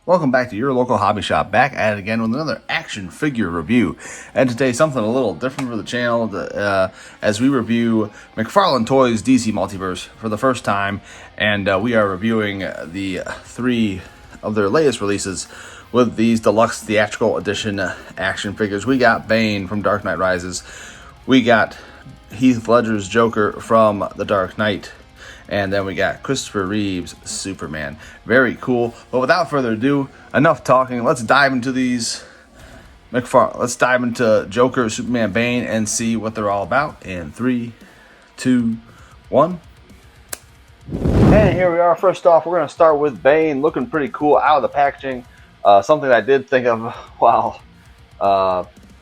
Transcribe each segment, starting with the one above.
Welcome back to your local hobby shop, back at it again with another action figure review. And today, something a little different for the channel as we review Macfarlane Toys DC Multiverse for the first time. And we are reviewing the 3 of their latest releases with these deluxe theatrical edition action figures. We got Bane from Dark Knight Rises. We got Heath Ledger's Joker from The Dark Knight. And then we got Christopher Reeve's Superman. Very cool. But without further ado, enough talking. Let's dive into these Let's dive into Joker, Superman, Bane, and see what they're all about in 3, 2, 1. And here we are. First off, we're going to start with Bane. Looking pretty cool out of the packaging. Something I did think of while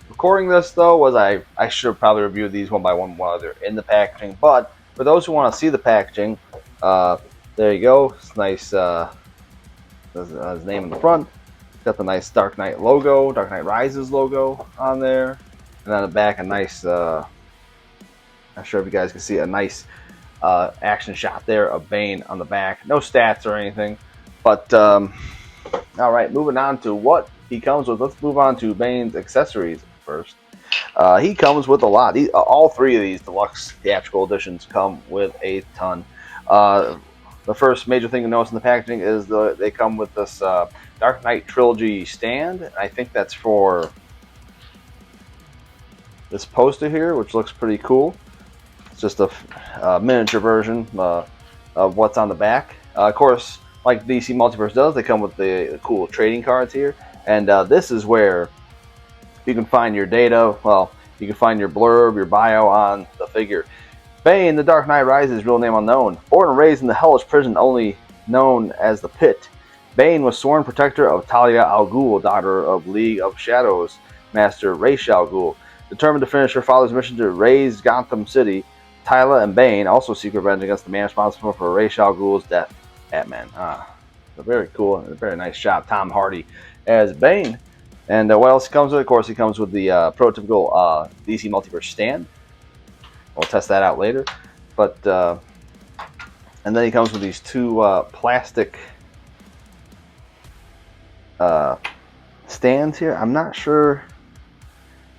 recording this, though, was I should have probably reviewed these one by one while they're in the packaging. But for those who want to see the packaging, there you go. It's nice. His name in the front. It's got the nice Dark Knight logo, Dark Knight Rises logo on there, and on the back a nice. Not sure if you guys can see a nice action shot there of Bane on the back. No stats or anything, but all right. Moving on to what he comes with. Let's move on to Bane's accessories first. He comes with a lot. All 3 of these deluxe theatrical editions come with a ton. The first major thing to notice in the packaging is they come with this Dark Knight Trilogy stand. I think that's for this poster here, which looks pretty cool. It's just a miniature version of what's on the back. Of course, like DC Multiverse does, they come with the cool trading cards here. And this is where you can find your data. Well, you can find your blurb, your bio on the figure. Bane, The Dark Knight Rises, real name unknown. Born and raised in the hellish prison only known as the Pit, Bane was sworn protector of Talia al Ghul, daughter of League of Shadows master Ra's al Ghul. Determined to finish her father's mission to raise Gotham City, Talia and Bane also seek revenge against the man responsible for Ra's al Ghul's death, Batman. So very cool and a very nice job, Tom Hardy as Bane. And what else he comes with? Of course, he comes with the prototypical DC Multiverse stand. We'll test that out later. But and then he comes with these 2 plastic stands here. I'm not sure.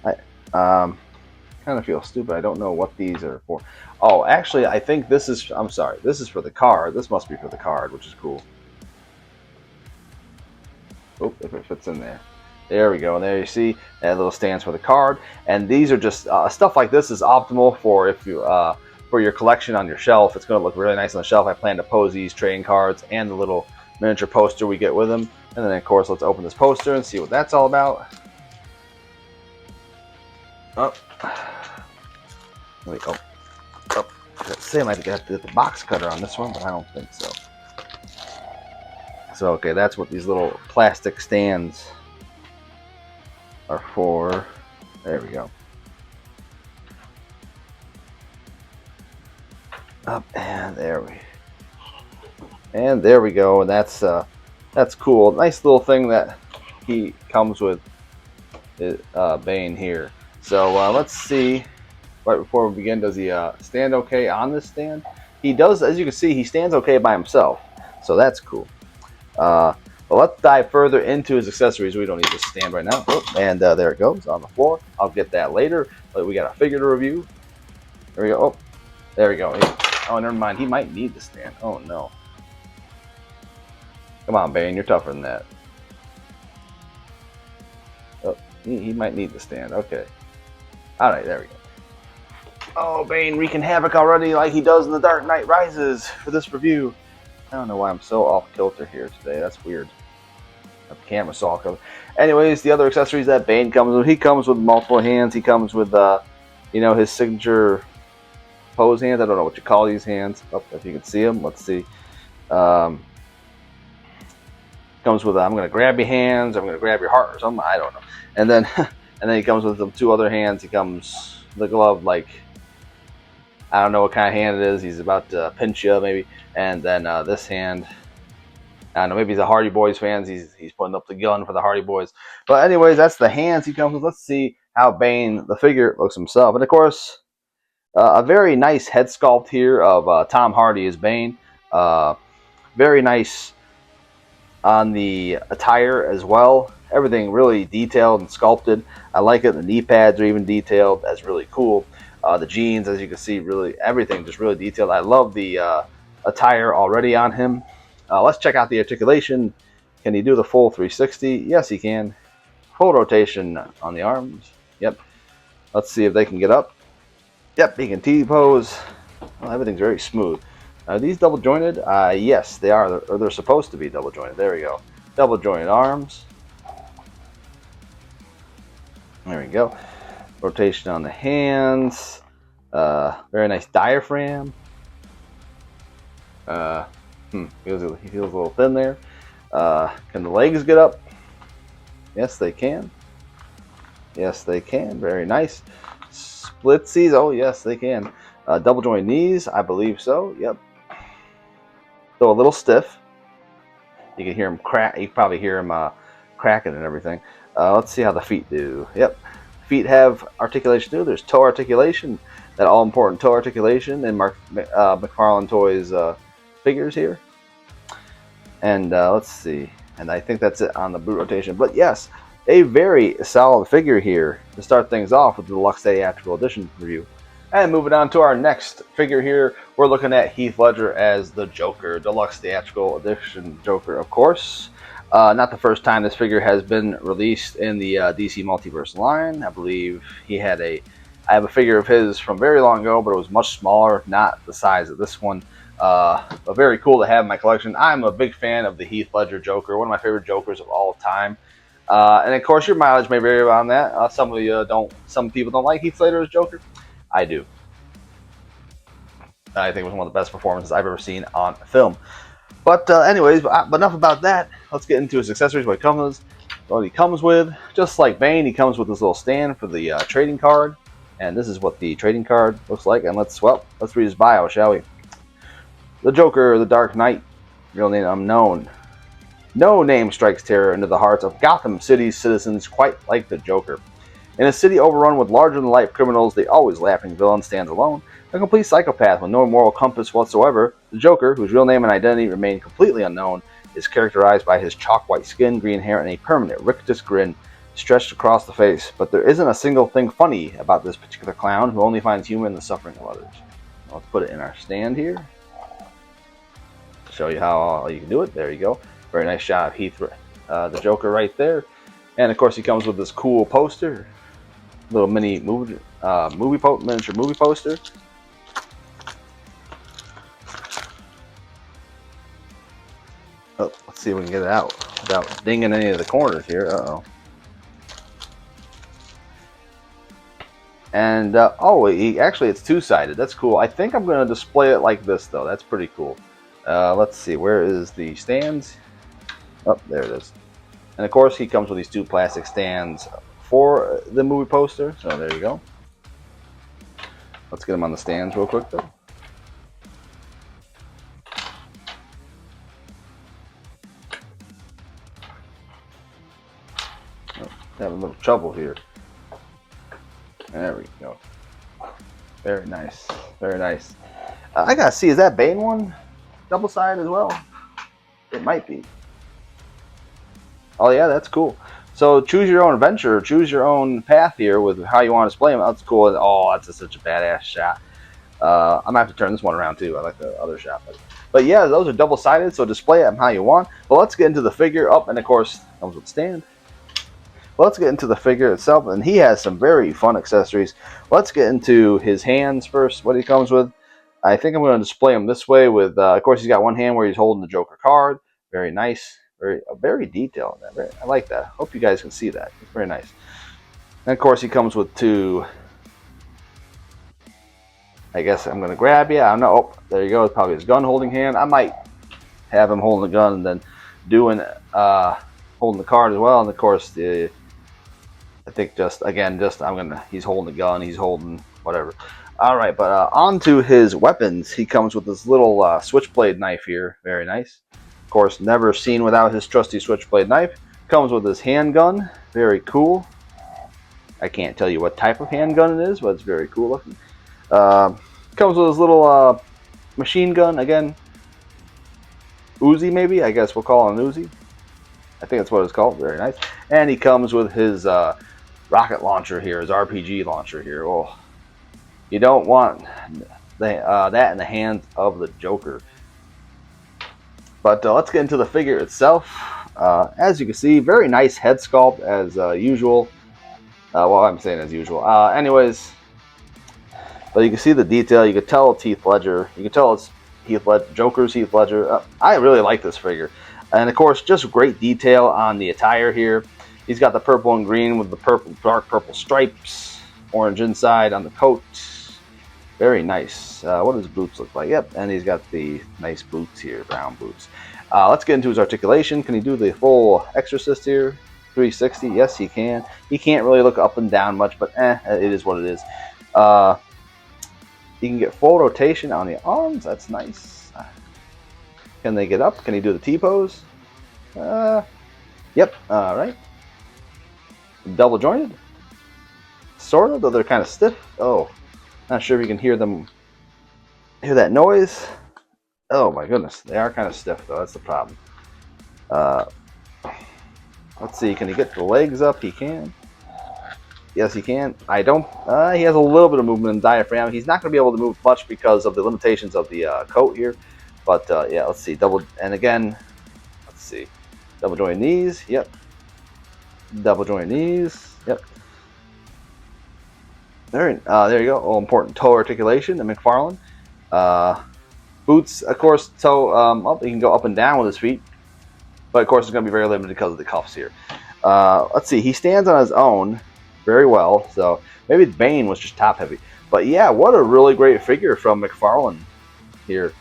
I kind of feel stupid. I don't know what these are for. Oh, actually, I think this is. I'm sorry. This is for the card. This must be for the card, which is cool. Oh, if it fits in there. There we go, and there you see that little stands for the card. And these are just stuff like this is optimal for if you for your collection on your shelf. It's going to look really nice on the shelf. I plan to pose these trading cards and the little miniature poster we get with them. And then of course, let's open this poster and see what that's all about. Oh, wait, oh, I might have to get the box cutter on this one, but I don't think so. So okay, that's what these little plastic stands are for. There we go. Up and there we go. And that's cool. Nice little thing that he comes with, Bane here. So let's see. Right before we begin, does he stand okay on this stand? He does. As you can see, he stands okay by himself. So that's cool. But let's dive further into his accessories. We don't need this stand right now. Oh, and there it goes on the floor. I'll get that later. But we got a figure to review. There we go. Oh, there we go. Oh, never mind. He might need the stand. Oh, no. Come on, Bane. You're tougher than that. Oh, he might need the stand. Okay. All right, there we go. Oh, Bane wreaking havoc already like he does in The Dark Knight Rises for this review. I don't know why I'm so off kilter here today. That's weird. The camera saw it. Anyways, the other accessories that Bane comes with, he comes with multiple hands. He comes with, his signature pose hands. I don't know what you call these hands. Oh, if you can see them, let's see. Comes with, I'm going to grab your hands. I'm going to grab your heart or something. I don't know. And then, he comes with the 2 other hands. He comes the glove like. I don't know what kind of hand it is. He's about to pinch you, maybe. And then this hand, I don't know. Maybe he's a Hardy Boys fan. He's putting up the gun for the Hardy Boys. But anyways, that's the hands he comes with. Let's see how Bane, the figure, looks himself. And of course, a very nice head sculpt here of Tom Hardy as Bane. Very nice on the attire as well. Everything really detailed and sculpted. I like it. The knee pads are even detailed. That's really cool. The jeans, as you can see, really everything just really detailed. I love the attire already on him. Let's check out the articulation. Can he do the full 360? Yes, he can. Full rotation on the arms. Yep. Let's see if they can get up. Yep, he can T-pose. Well, everything's very smooth. Are these double jointed? Yes, they are. Or they're supposed to be double jointed. There we go. Double jointed arms. There we go. Rotation on the hands. Very nice diaphragm. He feels a little thin there. Can the legs get up? Yes, they can. Yes, they can. Very nice. Splitsies. Oh, yes, they can. Double joint knees. I believe so. Yep. Though a little stiff. You can hear him crack. You can probably hear him cracking and everything. Let's see how the feet do. Yep. Feet have articulation too. There's toe articulation. That all important toe articulation in Macfarlane Toys figures here. And let's see. And I think that's it on the boot rotation. But yes, a very solid figure here to start things off with the Deluxe Theatrical Edition review. And moving on to our next figure here, we're looking at Heath Ledger as the Joker, Deluxe Theatrical Edition Joker, of course. Not the first time this figure has been released in the DC Multiverse line. I believe he had I have a figure of his from very long ago, but it was much smaller, not the size of this one. But very cool to have in my collection. I'm a big fan of the Heath Ledger Joker, one of my favorite Jokers of all time. And of course, your mileage may vary on that. Some of you don't. Some people don't like Heath Ledger as Joker. I do. I think it was one of the best performances I've ever seen on film. But anyways, but enough about that. Let's get into his accessories. What he comes with, just like Bane, he comes with this little stand for the trading card. And this is what the trading card looks like. And let's read his bio, shall we? The Joker, the Dark Knight, real name unknown. No name strikes terror into the hearts of Gotham City's citizens quite like the Joker. In a city overrun with larger-than-life criminals, the always-laughing villain stands alone. A complete psychopath with no moral compass whatsoever, the Joker, whose real name and identity remain completely unknown, is characterized by his chalk-white skin, green hair, and a permanent rictus grin stretched across the face. But there isn't a single thing funny about this particular clown, who only finds humor in the suffering of others. Let's put it in our stand here. Show you how you can do it. There you go. Very nice shot of Heath, the Joker right there. And of course he comes with this cool poster. Little mini miniature movie poster. Oh, let's see if we can get it out without dinging any of the corners here. Uh-oh. And, actually it's two-sided. That's cool. I think I'm going to display it like this, though. That's pretty cool. Let's see. Where is the stands? Oh, there it is. And, of course, he comes with these two plastic stands for the movie poster. So, there you go. Let's get them on the stands real quick, though. Oh, having a little trouble here. There we go. Very nice. Very nice. I gotta see, is that Bane one double side as well? It might be. Oh yeah, that's cool. So choose your own adventure, choose your own path here with how you want to display them. That's cool. Oh, that's such a badass shot. I'm gonna have to turn this one around too. I like the other shot. But yeah, those are double sided, so display them how you want. But let's get into the figure up, and of course comes with the stand. Let's get into the figure itself, and he has some very fun accessories. Let's get into his hands first, what he comes with. I think I'm going to display him this way with, of course, he's got one hand where he's holding the Joker card. Very nice. Very detailed. I like that. Hope you guys can see that. It's very nice. And, of course, he comes with two. I guess I'm going to grab you. I don't know. Oh, there you go. It's probably his gun holding hand. I might have him holding the gun and then holding the card as well. And, of course, I think he's holding the gun, he's holding whatever. All right, but on to his weapons. He comes with this little switchblade knife here. Very nice. Of course, never seen without his trusty switchblade knife. Comes with his handgun. Very cool. I can't tell you what type of handgun it is, but it's very cool looking. Comes with his little machine gun. Again, Uzi maybe. I guess we'll call it an Uzi. I think that's what it's called. Very nice. And he comes with his rocket launcher here, his RPG launcher here. Oh, you don't want that in the hands of the Joker. But let's get into the figure itself. As you can see, very nice head sculpt as usual. Well, I'm saying as usual. Anyways, but you can see the detail. You can tell it's Heath Ledger. You can tell it's Heath Ledger, Joker's Heath Ledger. I really like this figure. And of course, just great detail on the attire here. He's got the purple and green with the purple, dark purple stripes. Orange inside on the coat. Very nice. What does boots look like? Yep, and he's got the nice boots here, brown boots. Let's get into his articulation. Can he do the full Exorcist here? 360? Yes, he can. He can't really look up and down much, but it is what it is. He can get full rotation on the arms. That's nice. Can they get up? Can he do the T-pose? Yep. All right. Double jointed? Sort of, though they're kind of stiff. Oh. Not sure if you can hear that noise. Oh my goodness, they are kind of stiff though. That's the problem. Let's see, can he get the legs up? He can. Yes, he can. I don't. He has a little bit of movement in the diaphragm. He's not going to be able to move much because of the limitations of the coat here. But yeah, let's see. Double and again. Let's see. Double joint knees. Yep. Double joint knees. Yep. There you go. All important toe articulation in Macfarlane. Boots, of course, toe he can go up and down with his feet, but of course it's going to be very limited because of the cuffs here. Let's see. He stands on his own very well, so maybe Bane was just top heavy. But yeah, what a really great figure from Macfarlane here.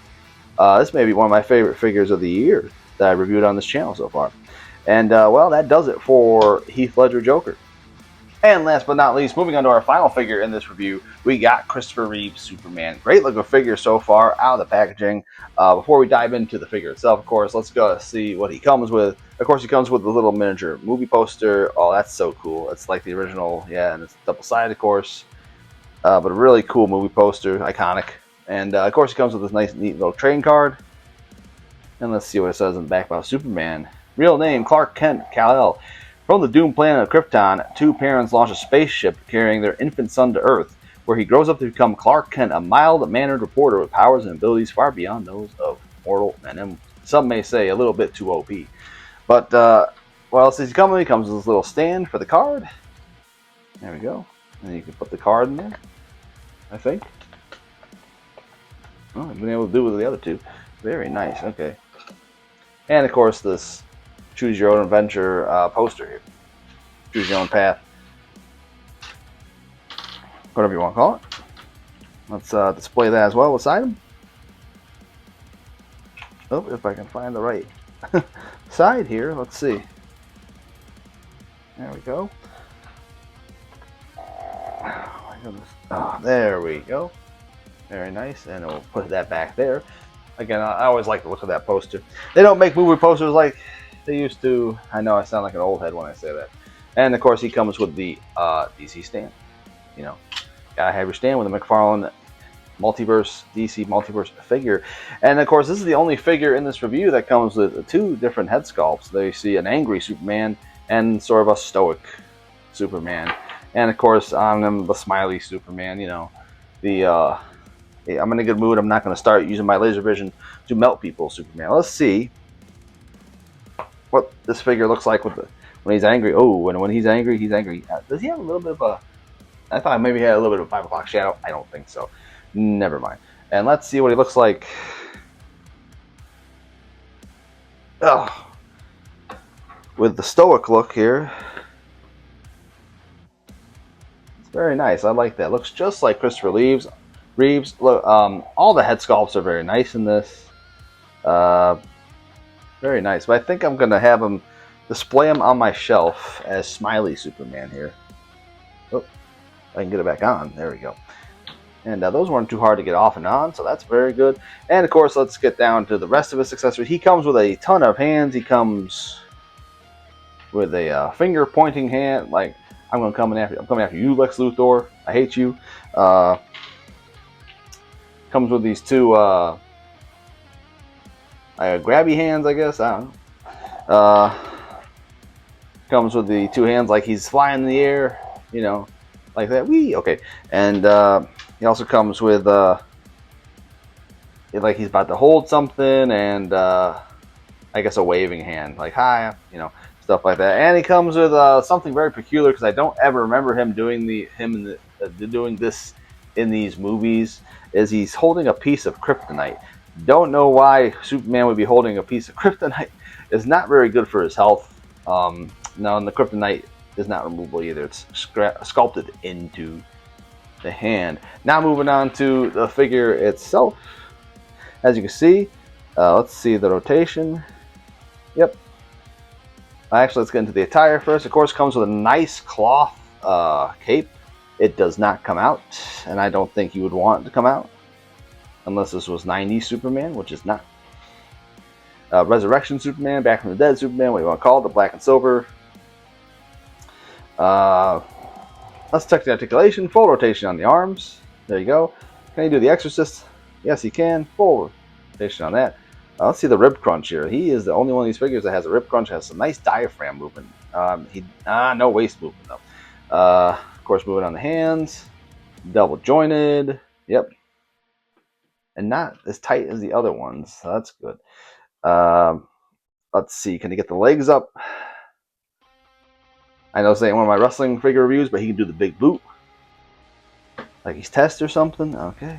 This may be one of my favorite figures of the year that I reviewed on this channel so far. And well, that does it for Heath Ledger Joker. And last but not least, moving on to our final figure in this review, we got Christopher Reeve's Superman. Great looking figure so far out of the packaging. Before we dive into the figure itself, of course, let's go see what he comes with. Of course, he comes with a little miniature movie poster. Oh, that's so cool. It's like the original, yeah, and it's double-sided, of course. But a really cool movie poster, iconic. And of course, he comes with this nice, neat little trading card. And let's see what it says in the back about Superman. Real name, Clark Kent Kal-El. From the doomed planet of Krypton, two parents launch a spaceship carrying their infant son to Earth, where he grows up to become Clark Kent, a mild-mannered reporter with powers and abilities far beyond those of mortal men, and some may say a little bit too OP. But what else is he coming? He comes with this little stand for the card. There we go. And you can put the card in there, I think. Oh, I've been able to do it with the other two. Very nice. Okay. And of course, this choose your own adventure poster here. Choose your own path. Whatever you want to call it. Let's display that as well beside him. Oh, if I can find the right side here. Let's see. There we go. Oh my goodness. Oh, there we go. Very nice. And we'll put that back there. Again, I always like the look of that poster. They don't make movie posters like they used to. I know I sound like an old head when I say that. And of course, he comes with the DC stand. You know, gotta have your stand with the Macfarlane DC Multiverse figure. And of course, this is the only figure in this review that comes with two different head sculpts. They see an angry Superman and sort of a stoic Superman. And of course, on them, the smiley Superman. You know, I'm in a good mood. I'm not going to start using my laser vision to melt people, Superman. Let's see what this figure looks like when he's angry. Oh, and when he's angry, he's angry. Does he have a little bit of a... I thought maybe he had a little bit of a 5 o'clock shadow. I don't think so. Never mind. And let's see what he looks like. Oh, with the stoic look here. It's very nice. I like that. Looks just like Christopher Reeves. Look, all the head sculpts are very nice in this. Very nice. But I think I'm going to have him display him on my shelf as Smiley Superman here. Oh, I can get it back on. There we go. And those weren't too hard to get off and on, so that's very good. And of course, let's get down to the rest of his accessories. He comes with a ton of hands. He comes with a finger pointing hand, like I'm coming after you, Lex Luthor. I hate you. Comes with these two grabby hands, I guess. I don't know. Comes with the two hands like he's flying in the air, you know, like that. Wee, okay. And he also comes with like he's about to hold something, and I guess a waving hand, like hi, you know, stuff like that. And he comes with something very peculiar because I don't ever remember him doing doing this in these movies. Is he's holding a piece of kryptonite? Don't know why Superman would be holding a piece of kryptonite. It's not very good for his health. No, and the kryptonite is not removable either. It's sculpted into the hand. Now moving on to the figure itself. As you can see, let's see the rotation. Yep. Actually, let's get into the attire first. Of course, comes with a nice cloth cape. It does not come out, and I don't think you would want it to come out unless this was 90s Superman, which is not. Resurrection Superman, Back from the Dead Superman, what you want to call it, the black and silver. Let's check the articulation. Full rotation on the arms. There you go. Can he do the Exorcist? Yes, he can. Full rotation on that. Let's see the rib crunch here. He is the only one of these figures that has a rib crunch. Has some nice diaphragm movement. No waist movement though. Of course, moving on the hands. Double jointed. Yep. And not as tight as the other ones. So that's good. Let's see. Can he get the legs up? I know this ain't one of my wrestling figure reviews, but he can do the big boot. Like he's Test or something. Okay.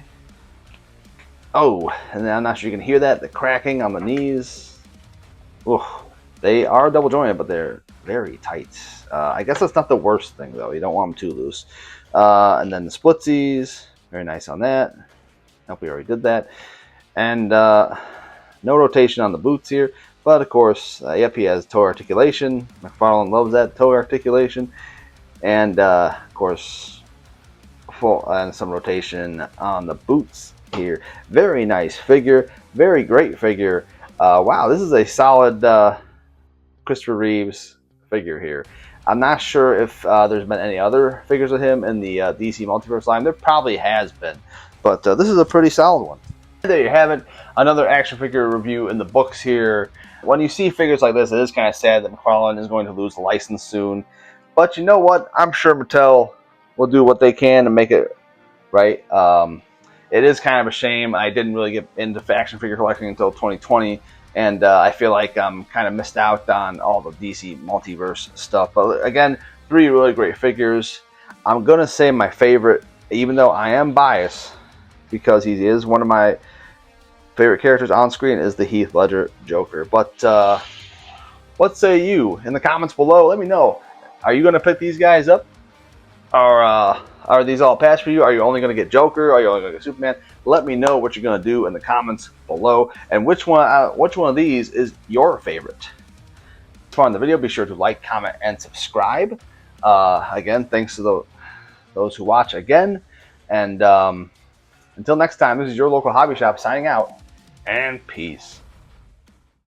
Oh, and I'm not sure you can hear that. The cracking on the knees. Oof. They are double jointed, but they're very tight. I guess that's not the worst thing, though. You don't want them too loose. And then the splitsies. Very nice on that. I hope we already did that. And no rotation on the boots here. But, of course, yep, he has toe articulation. Macfarlane loves that toe articulation. And, of course, full and some rotation on the boots here. Very nice figure. Very great figure. Wow, this is a solid Christopher Reeves figure here. I'm not sure if there's been any other figures of him in the DC Multiverse line. There probably has been. But this is a pretty solid one. There you have it. Another action figure review in the books here. When you see figures like this, it is kind of sad that Macfarlane is going to lose the license soon. But you know what? I'm sure Mattel will do what they can to make it right. It is kind of a shame. I didn't really get into action figure collecting until 2020. And I feel like I'm kind of missed out on all the DC Multiverse stuff. But again, 3 really great figures. I'm going to say my favorite, even though I am biased, because he is one of my favorite characters on screen, is the Heath Ledger Joker. But what say you? In the comments below, let me know. Are you going to pick these guys up? Or are these all patched for you? Are you only going to get Joker? Are you only going to get Superman? Let me know what you're going to do in the comments below. And which one of these is your favorite? If you found the video, be sure to like, comment, and subscribe. Again, thanks to those who watch again. And until next time, this is your local hobby shop signing out. And peace.